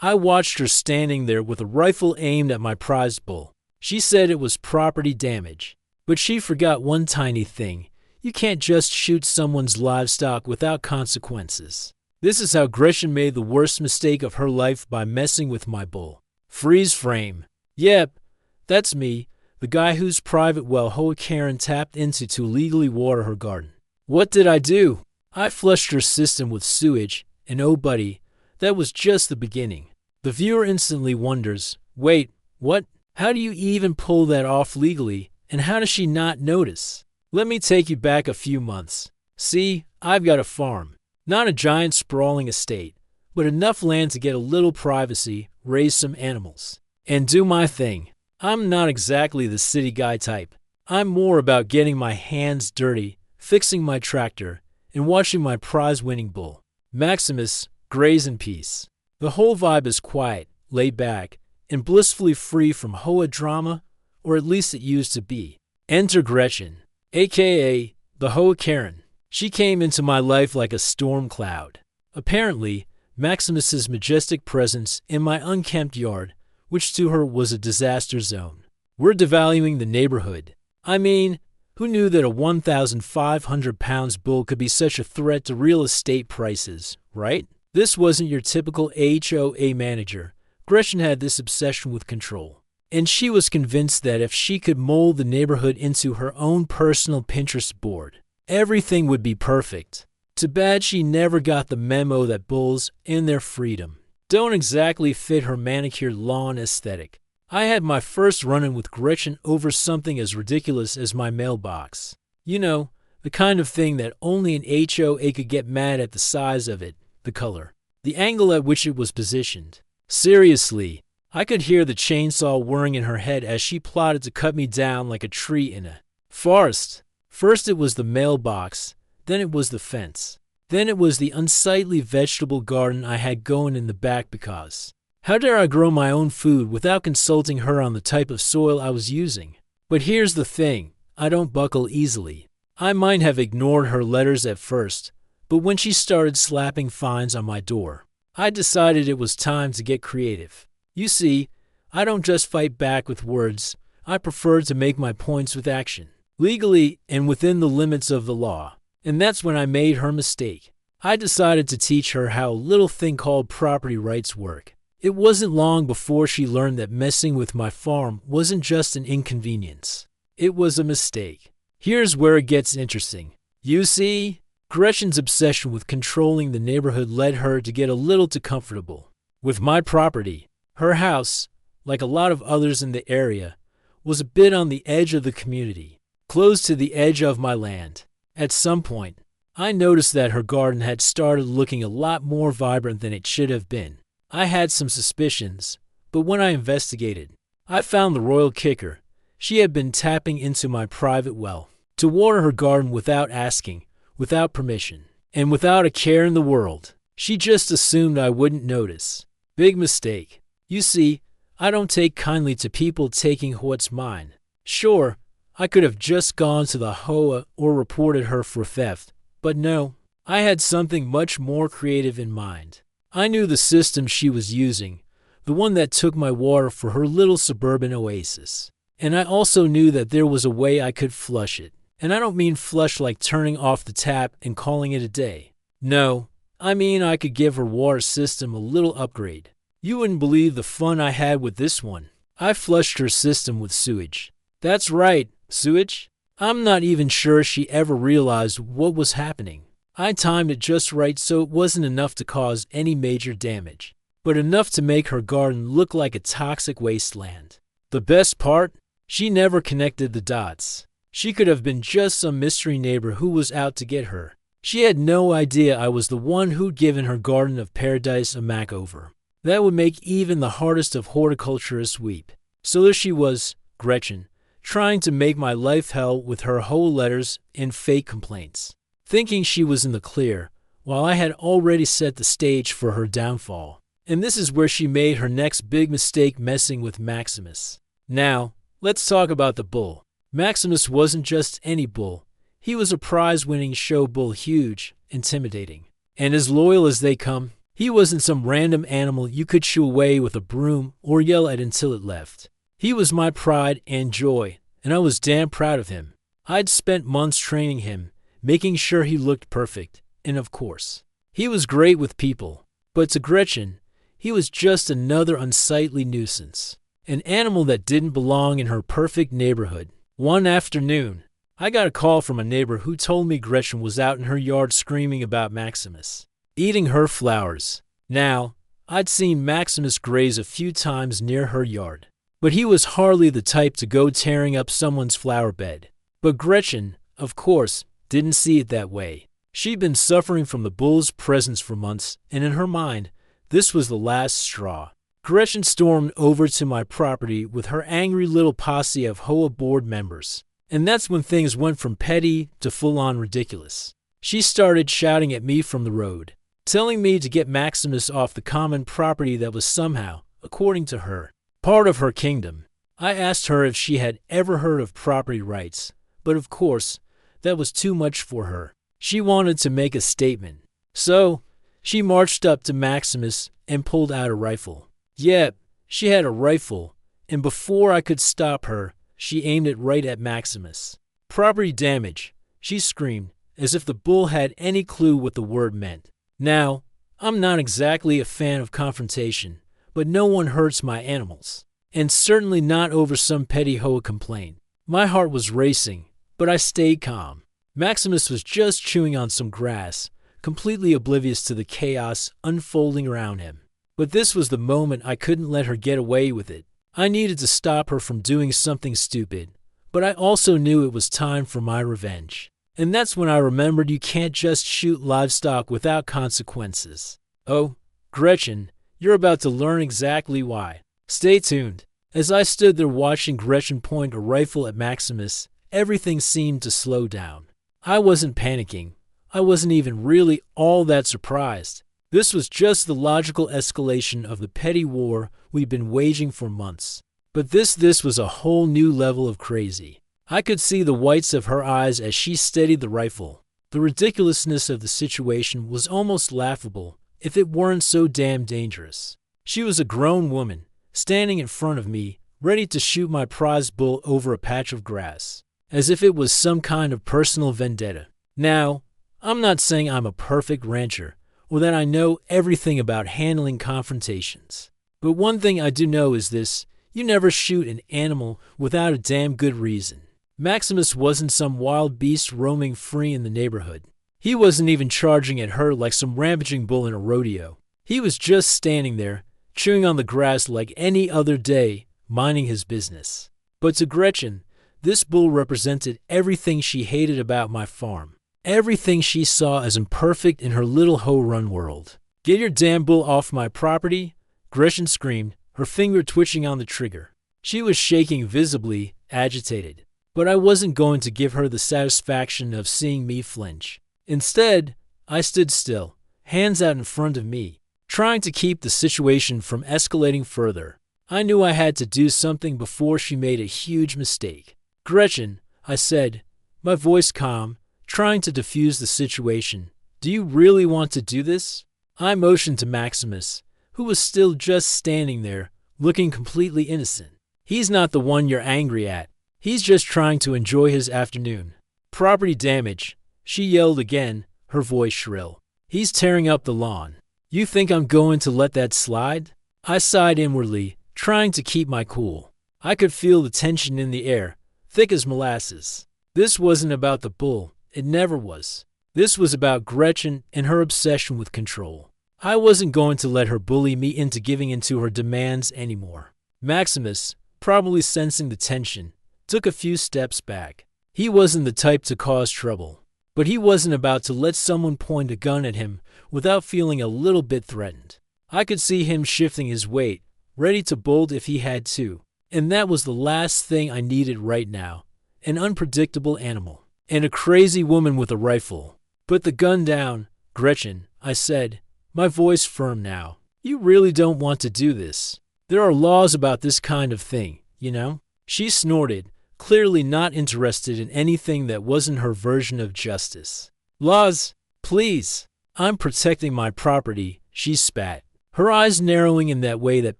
I watched her standing there with a rifle aimed at my prize bull. She said it was property damage, but she forgot one tiny thing. You can't just shoot someone's livestock without consequences. This is how Gretchen made the worst mistake of her life by messing with my bull. Freeze frame. Yep, that's me, the guy whose private well HOA Karen tapped into to legally water her garden. What did I do? I flushed her system with sewage, and oh buddy, that was just the beginning. The viewer instantly wonders, wait, what? How do you even pull that off legally, and how does she not notice? Let me take you back a few months. See, I've got a farm. Not a giant sprawling estate, but enough land to get a little privacy, raise some animals, and do my thing. I'm not exactly the city guy type. I'm more about getting my hands dirty, fixing my tractor, and watching my prize-winning bull, Maximus, graze in peace. The whole vibe is quiet, laid back, and blissfully free from HOA drama, or at least it used to be. Enter Gretchen, aka the HOA Karen. She came into my life like a storm cloud. Apparently, Maximus's majestic presence in my unkempt yard, which to her was a disaster zone. We're devaluing the neighborhood. I mean, who knew that a 1,500 pounds bull could be such a threat to real estate prices, right? This wasn't your typical HOA manager. Gretchen had this obsession with control, and she was convinced that if she could mold the neighborhood into her own personal Pinterest board, everything would be perfect. Too bad she never got the memo that bulls, in their freedom, don't exactly fit her manicured lawn aesthetic. I had my first run-in with Gretchen over something as ridiculous as my mailbox. You know, the kind of thing that only an HOA could get mad at: the size of it, the color, the angle at which it was positioned. Seriously, I could hear the chainsaw whirring in her head as she plotted to cut me down like a tree in a forest. First it was the mailbox, then it was the fence, then it was the unsightly vegetable garden I had going in the back because how dare I grow my own food without consulting her on the type of soil I was using? But here's the thing, I don't buckle easily. I might have ignored her letters at first, but when she started slapping fines on my door, I decided it was time to get creative. You see, I don't just fight back with words, I prefer to make my points with action, legally and within the limits of the law. And that's when I made her mistake. I decided to teach her how a little thing called property rights work. It wasn't long before she learned that messing with my farm wasn't just an inconvenience. It was a mistake. Here's where it gets interesting. You see, Gretchen's obsession with controlling the neighborhood led her to get a little too comfortable with my property. Her house, like a lot of others in the area, was a bit on the edge of the community, close to the edge of my land. At some point, I noticed that her garden had started looking a lot more vibrant than it should have been. I had some suspicions, but when I investigated, I found the royal kicker. She had been tapping into my private well to water her garden without asking, without permission, and without a care in the world. She just assumed I wouldn't notice. Big mistake. You see, I don't take kindly to people taking what's mine. Sure, I could have just gone to the HOA or reported her for theft, but no, I had something much more creative in mind. I knew the system she was using, the one that took my water for her little suburban oasis. And I also knew that there was a way I could flush it. And I don't mean flush like turning off the tap and calling it a day. No, I mean I could give her water system a little upgrade. You wouldn't believe the fun I had with this one. I flushed her system with sewage. That's right, sewage. I'm not even sure she ever realized what was happening. I timed it just right so it wasn't enough to cause any major damage, but enough to make her garden look like a toxic wasteland. The best part? She never connected the dots. She could have been just some mystery neighbor who was out to get her. She had no idea I was the one who'd given her garden of paradise a makeover. That would make even the hardest of horticulturists weep. So there she was, Gretchen, trying to make my life hell with her whole letters and fake complaints, thinking she was in the clear, while I had already set the stage for her downfall. And this is where she made her next big mistake, messing with Maximus. Now, let's talk about the bull. Maximus wasn't just any bull. He was a prize-winning show bull, huge, intimidating, and as loyal as they come. He wasn't some random animal you could shoo away with a broom or yell at until it left. He was my pride and joy, and I was damn proud of him. I'd spent months training him, making sure he looked perfect, and of course, he was great with people. But to Gretchen, he was just another unsightly nuisance, an animal that didn't belong in her perfect neighborhood. One afternoon, I got a call from a neighbor who told me Gretchen was out in her yard screaming about Maximus, eating her flowers. Now, I'd seen Maximus graze a few times near her yard, but he was hardly the type to go tearing up someone's flower bed. But Gretchen, of course, didn't see it that way. She'd been suffering from the bull's presence for months, and in her mind, this was the last straw. Gretchen stormed over to my property with her angry little posse of HOA board members. And that's when things went from petty to full-on ridiculous. She started shouting at me from the road, telling me to get Maximus off the common property that was somehow, according to her, part of her kingdom. I asked her if she had ever heard of property rights, but of course, that was too much for her. She wanted to make a statement. So, she marched up to Maximus and pulled out a rifle. Yep, she had a rifle, and before I could stop her, she aimed it right at Maximus. Property damage, she screamed, as if the bull had any clue what the word meant. Now, I'm not exactly a fan of confrontation, but no one hurts my animals, and certainly not over some petty HOA complaint. My heart was racing, but I stayed calm. Maximus was just chewing on some grass, completely oblivious to the chaos unfolding around him. But this was the moment I couldn't let her get away with it. I needed to stop her from doing something stupid, but I also knew it was time for my revenge. And that's when I remembered you can't just shoot livestock without consequences. Oh, Gretchen, you're about to learn exactly why. Stay tuned. As I stood there watching Gretchen point a rifle at Maximus, everything seemed to slow down. I wasn't panicking. I wasn't even really all that surprised. This was just the logical escalation of the petty war we'd been waging for months. But this was a whole new level of crazy. I could see the whites of her eyes as she steadied the rifle. The ridiculousness of the situation was almost laughable if it weren't so damn dangerous. She was a grown woman, standing in front of me, ready to shoot my prize bull over a patch of grass, as if it was some kind of personal vendetta. Now, I'm not saying I'm a perfect rancher, or that I know everything about handling confrontations. But one thing I do know is this: you never shoot an animal without a damn good reason. Maximus wasn't some wild beast roaming free in the neighborhood. He wasn't even charging at her like some rampaging bull in a rodeo. He was just standing there, chewing on the grass like any other day, minding his business. But to Gretchen, this bull represented everything she hated about my farm. Everything she saw as imperfect in her little hoe-run world. "Get your damn bull off my property," Gretchen screamed, her finger twitching on the trigger. She was shaking visibly, agitated. But I wasn't going to give her the satisfaction of seeing me flinch. Instead, I stood still, hands out in front of me, trying to keep the situation from escalating further. I knew I had to do something before she made a huge mistake. "Gretchen," I said, my voice calm, trying to defuse the situation, "do you really want to do this?" I motioned to Maximus, who was still just standing there, looking completely innocent. "He's not the one you're angry at. He's just trying to enjoy his afternoon." "Property damage," she yelled again, her voice shrill. "He's tearing up the lawn. You think I'm going to let that slide?" I sighed inwardly, trying to keep my cool. I could feel the tension in the air, thick as molasses. This wasn't about the bull. It never was. This was about Gretchen and her obsession with control. I wasn't going to let her bully me into giving in to her demands anymore. Maximus, probably sensing the tension, took a few steps back. He wasn't the type to cause trouble, but he wasn't about to let someone point a gun at him without feeling a little bit threatened. I could see him shifting his weight, ready to bolt if he had to, and that was the last thing I needed right now: an unpredictable animal, and a crazy woman with a rifle. "Put the gun down, Gretchen," I said, my voice firm now. "You really don't want to do this. There are laws about this kind of thing, you know?" She snorted, clearly not interested in anything that wasn't her version of justice. "Laws? Please. I'm protecting my property, she spat, her eyes narrowing in that way that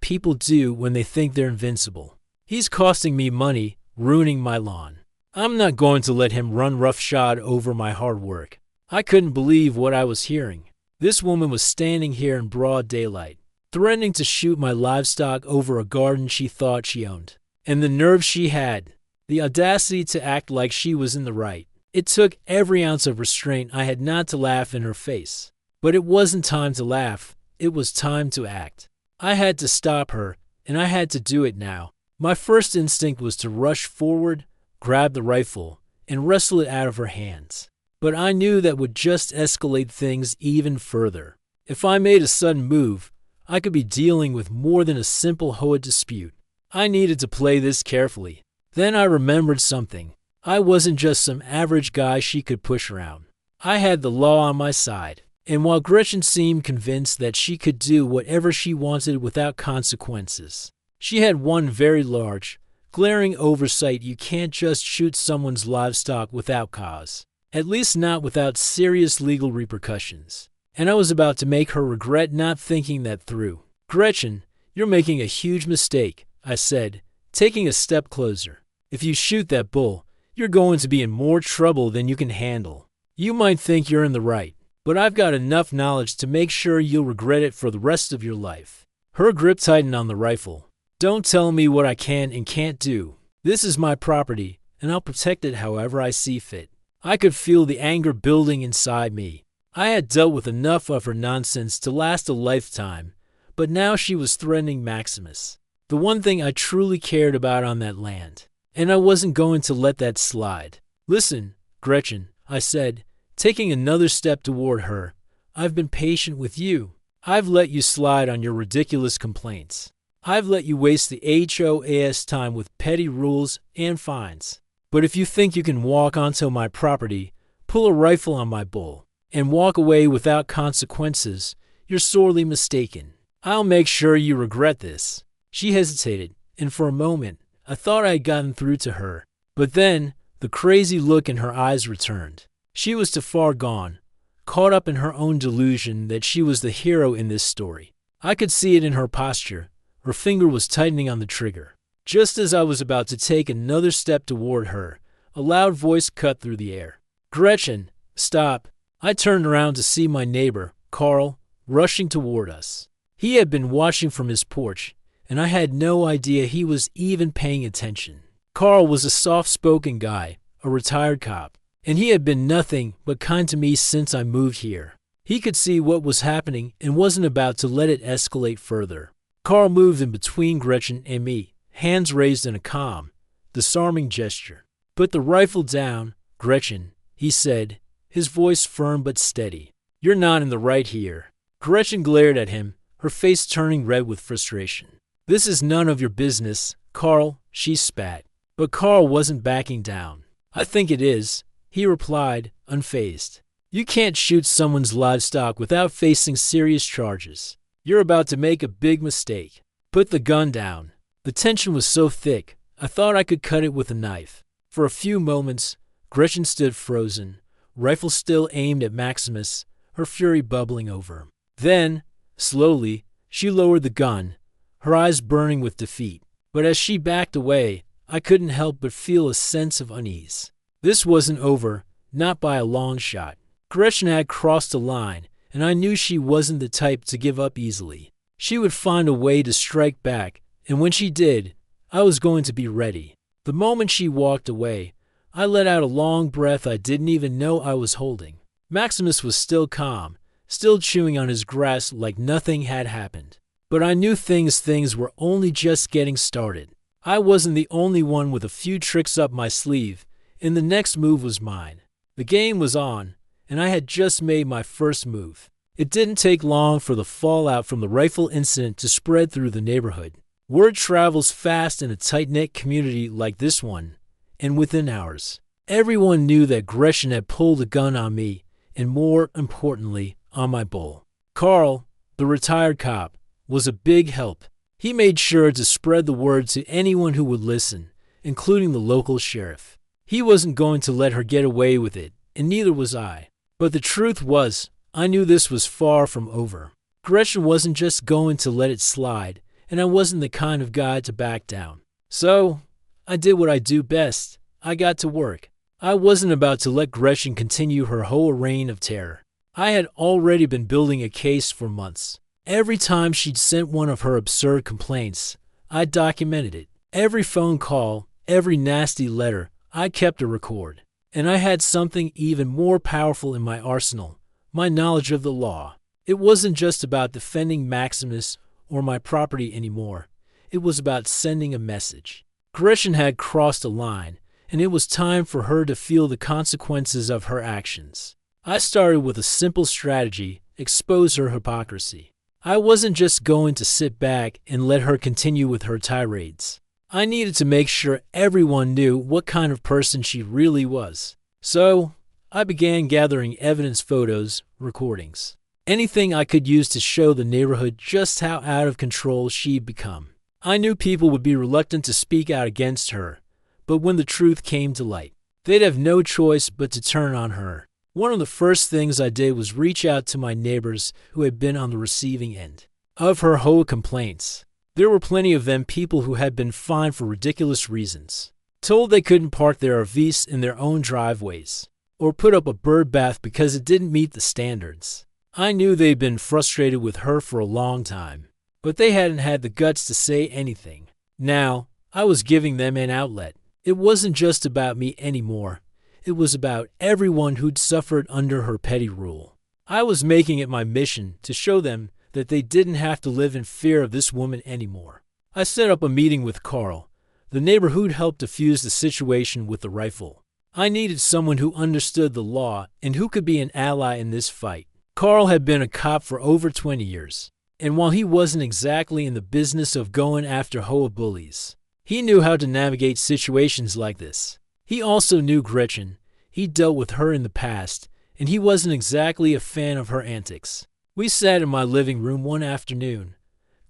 people do when they think they're invincible. He's costing me money, ruining my lawn. I'm not going to let him run roughshod over my hard work. I couldn't believe what I was hearing. This woman was standing here in broad daylight, threatening to shoot my livestock over a garden she thought she owned. And the nerve she had, the audacity to act like she was in the right. It took every ounce of restraint I had not to laugh in her face. But it wasn't time to laugh, it was time to act. I had to stop her, and I had to do it now. My first instinct was to rush forward, grab the rifle, and wrestle it out of her hands. But I knew that would just escalate things even further. If I made a sudden move, I could be dealing with more than a simple HOA dispute. I needed to play this carefully. Then I remembered something. I wasn't just some average guy she could push around. I had the law on my side. And while Gretchen seemed convinced that she could do whatever she wanted without consequences, she had one very large, glaring oversight: you can't just shoot someone's livestock without cause. At least not without serious legal repercussions. And I was about to make her regret not thinking that through. "Gretchen, you're making a huge mistake," I said, taking a step closer. "If you shoot that bull, you're going to be in more trouble than you can handle. You might think you're in the right, but I've got enough knowledge to make sure you'll regret it for the rest of your life." Her grip tightened on the rifle. "Don't tell me what I can and can't do. This is my property, and I'll protect it however I see fit." I could feel the anger building inside me. I had dealt with enough of her nonsense to last a lifetime, but now she was threatening Maximus, the one thing I truly cared about on that land, and I wasn't going to let that slide. "Listen, Gretchen," I said, taking another step toward her. "I've been patient with you. I've let you slide on your ridiculous complaints. I've let you waste the HOA's time with petty rules and fines. But if you think you can walk onto my property, pull a rifle on my bull, and walk away without consequences, you're sorely mistaken. I'll make sure you regret this." She hesitated, and for a moment, I thought I had gotten through to her. But then, the crazy look in her eyes returned. She was too far gone, caught up in her own delusion that she was the hero in this story. I could see it in her posture. Her finger was tightening on the trigger. Just as I was about to take another step toward her, a loud voice cut through the air. "Gretchen, stop." I turned around to see my neighbor, Carl, rushing toward us. He had been watching from his porch, and I had no idea he was even paying attention. Carl was a soft-spoken guy, a retired cop, and he had been nothing but kind to me since I moved here. He could see what was happening and wasn't about to let it escalate further. Carl moved in between Gretchen and me, hands raised in a calm, disarming gesture. "Put the rifle down, Gretchen," he said, his voice firm but steady. "You're not in the right here." Gretchen glared at him, her face turning red with frustration. "This is none of your business, Carl," she spat. But Carl wasn't backing down. "I think it is," he replied, unfazed. "You can't shoot someone's livestock without facing serious charges. You're about to make a big mistake. Put the gun down." The tension was so thick, I thought I could cut it with a knife. For a few moments, Gretchen stood frozen, rifle still aimed at Maximus, her fury bubbling over. Then, slowly, she lowered the gun, her eyes burning with defeat. But as she backed away, I couldn't help but feel a sense of unease. This wasn't over, not by a long shot. Gretchen had crossed a line, and I knew she wasn't the type to give up easily. She would find a way to strike back, and when she did, I was going to be ready. The moment she walked away, I let out a long breath I didn't even know I was holding. Maximus was still calm, still chewing on his grass like nothing had happened. But I knew things were only just getting started. I wasn't the only one with a few tricks up my sleeve, and the next move was mine. The game was on, and I had just made my first move. It didn't take long for the fallout from the rifle incident to spread through the neighborhood. Word travels fast in a tight-knit community like this one, and within hours, everyone knew that Gretchen had pulled a gun on me, and more importantly, on my bull. Carl, the retired cop, was a big help. He made sure to spread the word to anyone who would listen, including the local sheriff. He wasn't going to let her get away with it, and neither was I. But the truth was, I knew this was far from over. Gretchen wasn't just going to let it slide, and I wasn't the kind of guy to back down. So, I did what I do best. I got to work. I wasn't about to let Gretchen continue her whole reign of terror. I had already been building a case for months. Every time she'd sent one of her absurd complaints, I documented it. Every phone call, every nasty letter, I kept a record. And I had something even more powerful in my arsenal, my knowledge of the law. It wasn't just about defending Maximus or my property anymore. It was about sending a message. Gretchen had crossed a line, and it was time for her to feel the consequences of her actions. I started with a simple strategy: expose her hypocrisy. I wasn't just going to sit back and let her continue with her tirades. I needed to make sure everyone knew what kind of person she really was. So, I began gathering evidence, photos, recordings, anything I could use to show the neighborhood just how out of control she'd become. I knew people would be reluctant to speak out against her, but when the truth came to light, they'd have no choice but to turn on her. One of the first things I did was reach out to my neighbors who had been on the receiving end of her HOA complaints. There were plenty of them, people who had been fined for ridiculous reasons, told they couldn't park their RVs in their own driveways, or put up a bird bath because it didn't meet the standards. I knew they'd been frustrated with her for a long time, but they hadn't had the guts to say anything. Now, I was giving them an outlet. It wasn't just about me anymore. It was about everyone who'd suffered under her petty rule. I was making it my mission to show them that they didn't have to live in fear of this woman anymore. I set up a meeting with Carl, the neighbor who'd helped defuse the situation with the rifle. I needed someone who understood the law and who could be an ally in this fight. Carl had been a cop for over 20 years, and while he wasn't exactly in the business of going after HOA bullies, he knew how to navigate situations like this. He also knew Gretchen. He'd dealt with her in the past, and he wasn't exactly a fan of her antics. We sat in my living room one afternoon,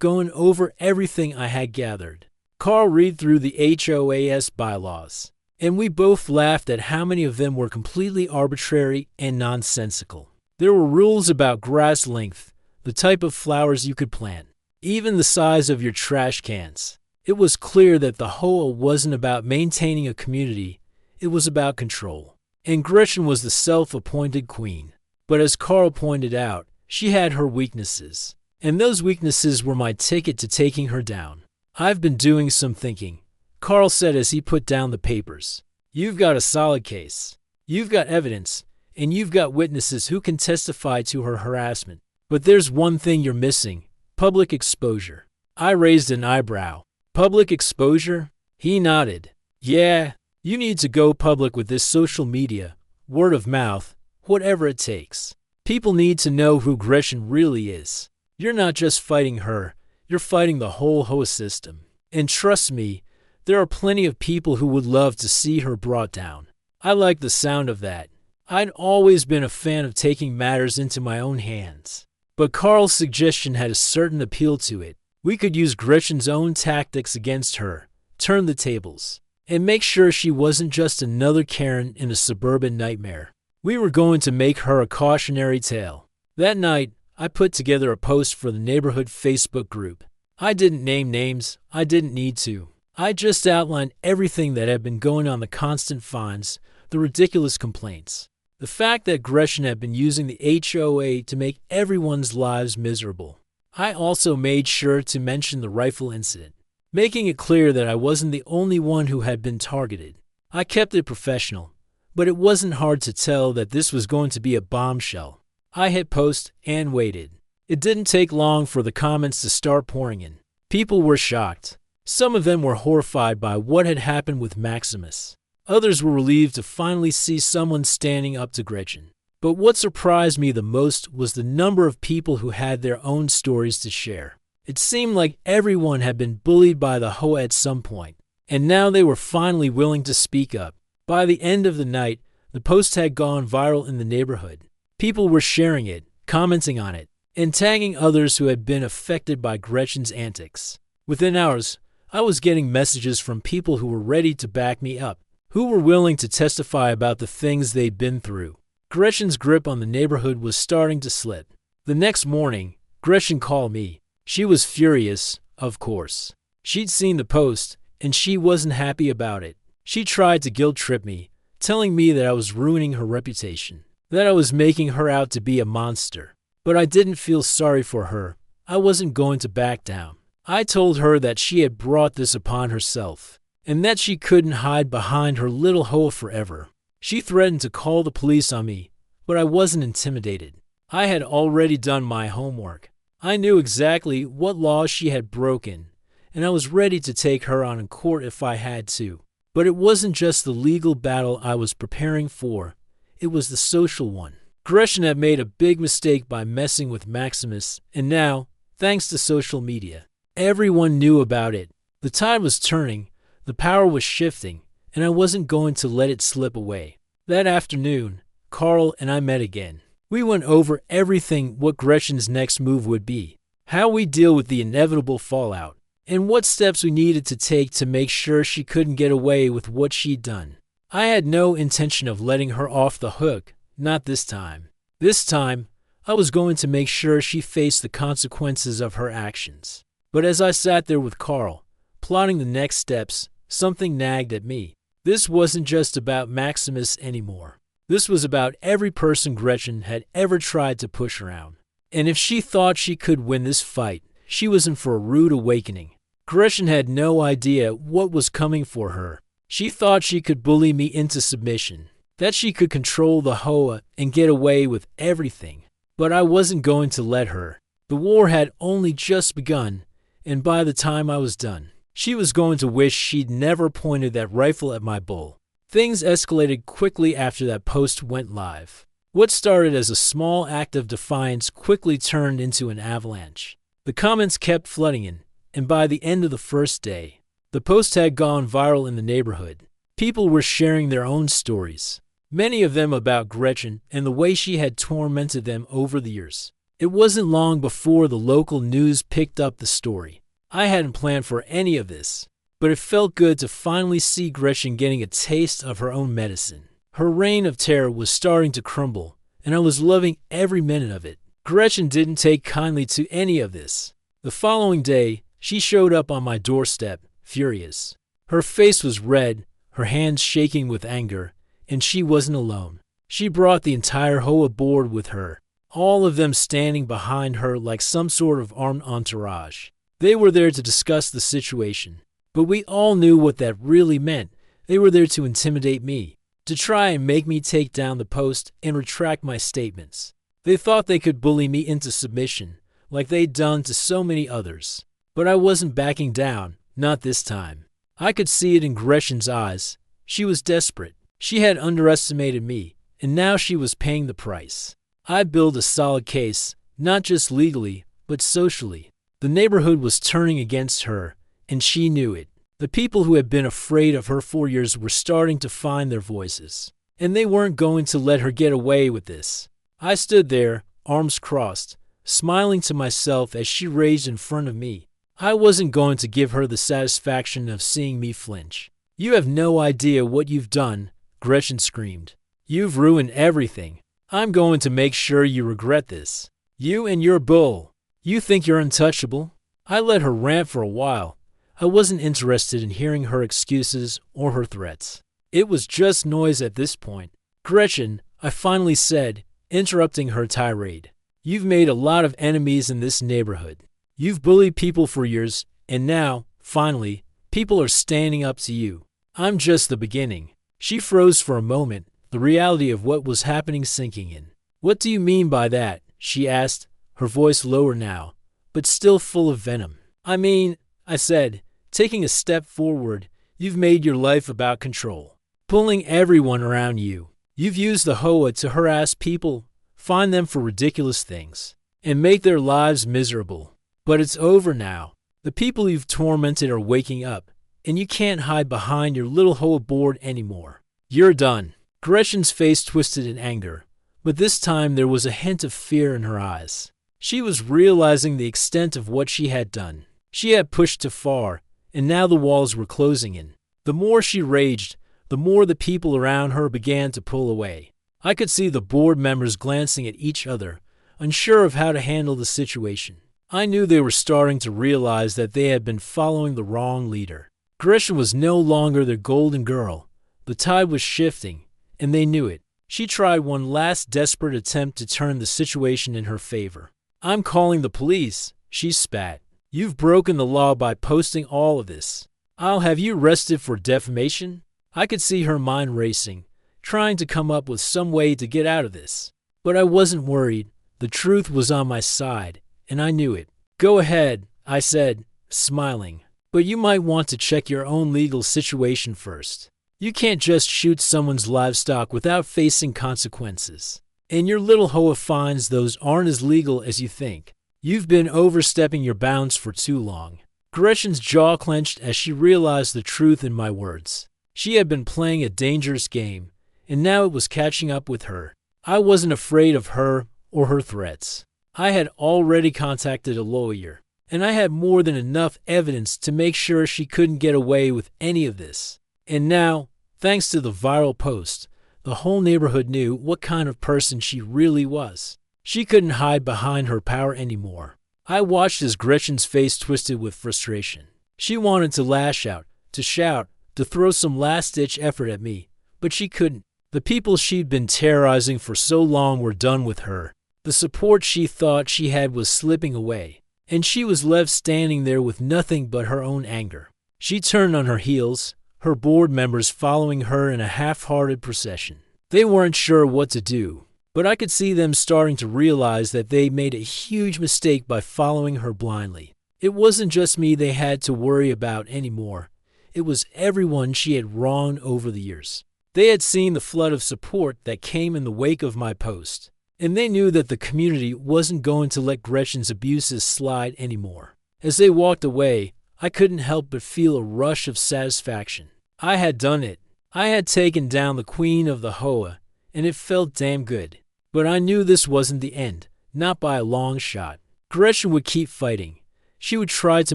going over everything I had gathered. Carl read through the HOA's bylaws, and we both laughed at how many of them were completely arbitrary and nonsensical. There were rules about grass length, the type of flowers you could plant, even the size of your trash cans. It was clear that the HOA wasn't about maintaining a community, it was about control. And Gretchen was the self-appointed queen. But as Carl pointed out, she had her weaknesses, and those weaknesses were my ticket to taking her down. I've been doing some thinking, Carl said as he put down the papers. You've got a solid case. You've got evidence, and you've got witnesses who can testify to her harassment. But there's one thing you're missing: public exposure. I raised an eyebrow. Public exposure? He nodded. Yeah, you need to go public with this social media, word of mouth, whatever it takes. People need to know who Gretchen really is. You're not just fighting her, you're fighting the whole HOA system. And trust me, there are plenty of people who would love to see her brought down. I like the sound of that. I'd always been a fan of taking matters into my own hands. But Carl's suggestion had a certain appeal to it. We could use Gretchen's own tactics against her, turn the tables, and make sure she wasn't just another Karen in a suburban nightmare. We were going to make her a cautionary tale. That night, I put together a post for the neighborhood Facebook group. I didn't name names. I didn't need to. I just outlined everything that had been going on: the constant fines, the ridiculous complaints, the fact that Gretchen had been using the HOA to make everyone's lives miserable. I also made sure to mention the rifle incident, making it clear that I wasn't the only one who had been targeted. I kept it professional, but it wasn't hard to tell that this was going to be a bombshell. I hit post and waited. It didn't take long for the comments to start pouring in. People were shocked. Some of them were horrified by what had happened with Maximus. Others were relieved to finally see someone standing up to Gretchen. But what surprised me the most was the number of people who had their own stories to share. It seemed like everyone had been bullied by the HOA at some point, and now they were finally willing to speak up. By the end of the night, the post had gone viral in the neighborhood. People were sharing it, commenting on it, and tagging others who had been affected by Gretchen's antics. Within hours, I was getting messages from people who were ready to back me up, who were willing to testify about the things they'd been through. Gretchen's grip on the neighborhood was starting to slip. The next morning, Gretchen called me. She was furious, of course. She'd seen the post, and she wasn't happy about it. She tried to guilt-trip me, telling me that I was ruining her reputation, that I was making her out to be a monster. But I didn't feel sorry for her. I wasn't going to back down. I told her that she had brought this upon herself, and that she couldn't hide behind her little HOA forever. She threatened to call the police on me, but I wasn't intimidated. I had already done my homework. I knew exactly what laws she had broken, and I was ready to take her on in court if I had to. But it wasn't just the legal battle I was preparing for, it was the social one. Gretchen had made a big mistake by messing with Maximus, and now, thanks to social media, everyone knew about it. The tide was turning, the power was shifting, and I wasn't going to let it slip away. That afternoon, Carl and I met again. We went over everything, what Gretchen's next move would be, how we deal with the inevitable fallout, and what steps we needed to take to make sure she couldn't get away with what she'd done. I had no intention of letting her off the hook, not this time. This time, I was going to make sure she faced the consequences of her actions. But as I sat there with Carl, plotting the next steps, something nagged at me. This wasn't just about Maximus anymore. This was about every person Gretchen had ever tried to push around. And if she thought she could win this fight, she was in for a rude awakening. Gretchen had no idea what was coming for her. She thought she could bully me into submission, that she could control the HOA and get away with everything. But I wasn't going to let her. The war had only just begun, and by the time I was done, she was going to wish she'd never pointed that rifle at my bull. Things escalated quickly after that post went live. What started as a small act of defiance quickly turned into an avalanche. The comments kept flooding in, and by the end of the first day, the post had gone viral in the neighborhood. People were sharing their own stories, many of them about Gretchen and the way she had tormented them over the years. It wasn't long before the local news picked up the story. I hadn't planned for any of this, but it felt good to finally see Gretchen getting a taste of her own medicine. Her reign of terror was starting to crumble, and I was loving every minute of it. Gretchen didn't take kindly to any of this. The following day, she showed up on my doorstep, furious. Her face was red, her hands shaking with anger, and she wasn't alone. She brought the entire HOA board with her, all of them standing behind her like some sort of armed entourage. They were there to discuss the situation. But we all knew what that really meant. They were there to intimidate me, to try and make me take down the post and retract my statements. They thought they could bully me into submission, like they'd done to so many others. But I wasn't backing down, not this time. I could see it in Gretchen's eyes. She was desperate. She had underestimated me, and now she was paying the price. I built a solid case, not just legally, but socially. The neighborhood was turning against her, and she knew it. The people who had been afraid of her for years were starting to find their voices, and they weren't going to let her get away with this. I stood there, arms crossed, smiling to myself as she raged in front of me. I wasn't going to give her the satisfaction of seeing me flinch. "You have no idea what you've done," Gretchen screamed. "You've ruined everything. I'm going to make sure you regret this. You and your bull. You think you're untouchable?" I let her rant for a while. I wasn't interested in hearing her excuses or her threats. It was just noise at this point. "Gretchen," I finally said, interrupting her tirade, "you've made a lot of enemies in this neighborhood. You've bullied people for years, and now, finally, people are standing up to you. I'm just the beginning." She froze for a moment, the reality of what was happening sinking in. "What do you mean by that?" she asked, her voice lower now, but still full of venom. "I mean," I said, taking a step forward, "you've made your life about control, pulling everyone around you. You've used the HOA to harass people, find them for ridiculous things, and make their lives miserable. But it's over now. The people you've tormented are waking up, and you can't hide behind your little HOA board anymore. You're done." Gretchen's face twisted in anger, but this time there was a hint of fear in her eyes. She was realizing the extent of what she had done. She had pushed too far, and now the walls were closing in. The more she raged, the more the people around her began to pull away. I could see the board members glancing at each other, unsure of how to handle the situation. I knew they were starting to realize that they had been following the wrong leader. Gretchen was no longer their golden girl. The tide was shifting, and they knew it. She tried one last desperate attempt to turn the situation in her favor. "I'm calling the police," she spat. "You've broken the law by posting all of this. I'll have you arrested for defamation." I could see her mind racing, trying to come up with some way to get out of this. But I wasn't worried. The truth was on my side, and I knew it. "Go ahead," I said, smiling. "But you might want to check your own legal situation first. You can't just shoot someone's livestock without facing consequences. And your little HOA finds those aren't as legal as you think. You've been overstepping your bounds for too long." Gretchen's jaw clenched as she realized the truth in my words. She had been playing a dangerous game, and now it was catching up with her. I wasn't afraid of her or her threats. I had already contacted a lawyer, and I had more than enough evidence to make sure she couldn't get away with any of this. And now, thanks to the viral post, the whole neighborhood knew what kind of person she really was. She couldn't hide behind her power anymore. I watched as Gretchen's face twisted with frustration. She wanted to lash out, to shout, to throw some last-ditch effort at me, but she couldn't. The people she'd been terrorizing for so long were done with her. The support she thought she had was slipping away, and she was left standing there with nothing but her own anger. She turned on her heels, her board members following her in a half-hearted procession. They weren't sure what to do, but I could see them starting to realize that they made a huge mistake by following her blindly. It wasn't just me they had to worry about anymore. It was everyone she had wronged over the years. They had seen the flood of support that came in the wake of my post, and they knew that the community wasn't going to let Gretchen's abuses slide anymore. As they walked away, I couldn't help but feel a rush of satisfaction. I had done it. I had taken down the queen of the HOA, and it felt damn good. But I knew this wasn't the end, not by a long shot. Gretchen would keep fighting. She would try to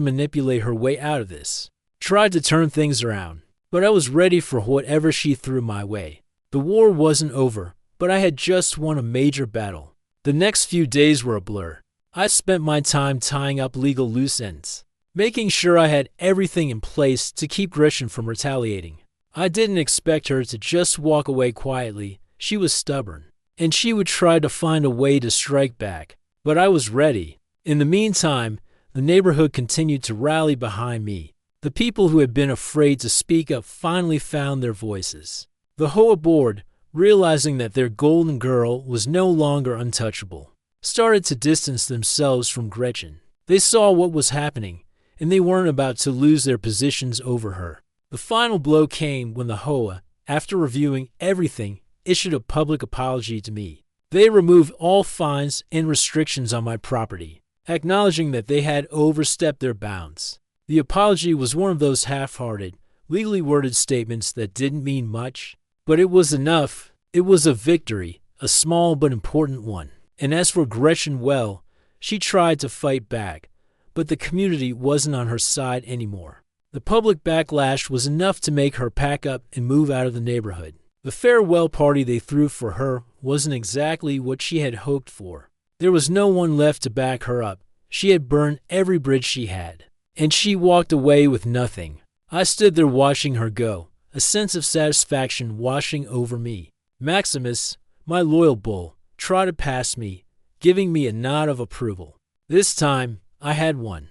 manipulate her way out of this, try to turn things around. But I was ready for whatever she threw my way. The war wasn't over, but I had just won a major battle. The next few days were a blur. I spent my time tying up legal loose ends, making sure I had everything in place to keep Gretchen from retaliating. I didn't expect her to just walk away quietly. She was stubborn, and she would try to find a way to strike back. But I was ready. In the meantime, the neighborhood continued to rally behind me. The people who had been afraid to speak up finally found their voices. The HOA board, realizing that their golden girl was no longer untouchable, started to distance themselves from Gretchen. They saw what was happening, and they weren't about to lose their positions over her. The final blow came when the HOA, after reviewing everything, issued a public apology to me. They removed all fines and restrictions on my property, acknowledging that they had overstepped their bounds. The apology was one of those half-hearted, legally worded statements that didn't mean much, but it was enough. It was a victory, a small but important one. And as for Gretchen, well, she tried to fight back, but the community wasn't on her side anymore. The public backlash was enough to make her pack up and move out of the neighborhood. The farewell party they threw for her wasn't exactly what she had hoped for. There was no one left to back her up. She had burned every bridge she had, and she walked away with nothing. I stood there watching her go, a sense of satisfaction washing over me. Maximus, my loyal bull, trotted past me, giving me a nod of approval. This time, I had won.